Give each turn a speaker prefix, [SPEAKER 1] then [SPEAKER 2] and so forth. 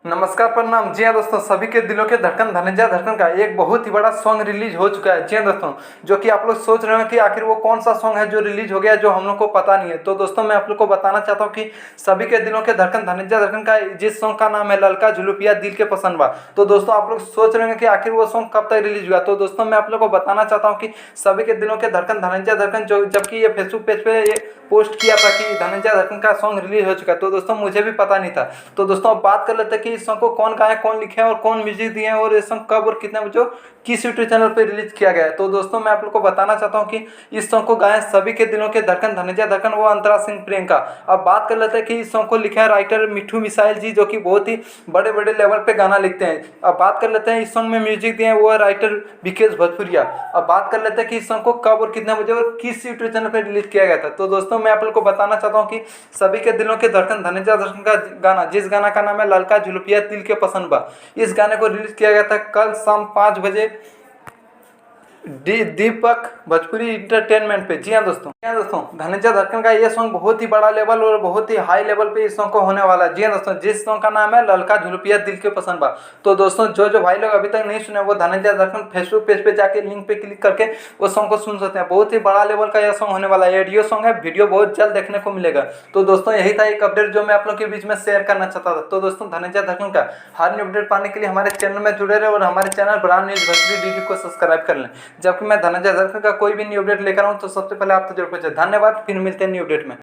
[SPEAKER 1] नमस्कार, प्रणाम। जी हाँ दोस्तों, सभी के दिलों के धड़कन धनंजय धड़कन का एक बहुत ही बड़ा सॉन्ग रिलीज हो चुका है। जी हाँ दोस्तों, जो कि आप लोग सोच रहे हो कि आखिर वो कौन सा सॉन्ग है जो रिलीज हो गया, जो हम लोग को पता नहीं है। तो दोस्तों, मैं आप लोग को बताना चाहता हूँ कि सभी के दिलों के धड़कन धनंजय धड़कन का जिस सॉन्ग का नाम है ललका झुलुपिया दिल के पसंद बा। तो दोस्तों, आप लोग सोच रहे हैं कि आखिर वो सॉन्ग कब तक रिलीज हुआ। तो दोस्तों, मैं आप लोग को बताना चाहता हूँ कि सभी के दिलों के धड़कन धनंजय धड़कन, जो जबकि ये फेसबुक पेज पे ये पोस्ट किया था कि धनंजय धड़कन का सॉन्ग रिलीज हो चुका है। तो दोस्तों, मुझे भी पता नहीं था। तो दोस्तों, अब बात कर लेते हैं कि इस सॉन्ग को कौन गाया, कौन लिखे हैं और कौन म्यूजिक दिए हैं, और ये सॉन्ग कब और कितने बजे किस यूट्यूब चैनल पर रिलीज किया गया है। तो दोस्तों, मैं आप लोग को बताना चाहता हूँ कि इस सॉन्ग को गाए सभी के दिलों के धड़कन धनंजय धड़कन वो अंतरा सिंह प्रियंका। अब बात कर लेते हैं कि इस सॉन्ग को लिखे हैं राइटर मिठू मिसाइल जी, जो कि बहुत ही बड़े बड़े लेवल पे गाना लिखते हैं। अब बात कर लेते हैं इस सॉन्ग में म्यूजिक दिए हैं वो है राइटर विकेश भोजपुरिया। अब बात कर लेते हैं कि इस सॉन्ग को कब और कितने बजे और किस यूट्यूब चैनल पर रिलीज किया गया था। तो दोस्तों, मैं आप लोग को बताना चाहता हूँ कि सभी के दिलों के धड़कन धनंजय धड़कन का गाना, जिस गाना का नाम है ललका झुलुपिया दिल के पसंद बा, इस गाने को रिलीज किया गया था कल शाम 5 बजे दीपक भोजपुरी इंटरटेनमेंट पे। जी हाँ दोस्तों, धनंजय धड़कन का ये सॉन्ग बहुत ही बड़ा लेवल और बहुत ही हाई लेवल पे इस सॉन्ग को होने वाला है। जी हाँ दोस्तों, जिस सॉन्ग का नाम है ललका झुलुपिया दिल के पसंद बा। तो दोस्तों, जो भाई लोग अभी तक नहीं सुने, वो धनंजय धड़कन फेसबुक पेज पे जाके लिंक पे क्लिक करके वो सॉन्ग को सुन सकते हैं। बहुत ही बड़ा लेवल का यह सॉन्ग होने वाला है। ऑडियो सॉन्ग है, वीडियो बहुत जल्द देखने को मिलेगा। तो दोस्तों, यही था एक अपडेट जो मैं आप लोग के बीच में शेयर करना चाहता था। तो दोस्तों, धनंजय धड़कन का हर न्यू अपडेट पाने के लिए हमारे चैनल में जुड़े रहे और हमारे channel brand news Bhojpuri DD को सब्सक्राइब कर लें। जबकि मैं धनंजय धड़कन का कोई भी न्यू अपडेट लेकर आऊँ तो सबसे पहले आप तक जरूर पहुंचे। धन्यवाद, फिर मिलते हैं न्यू अपडेट में।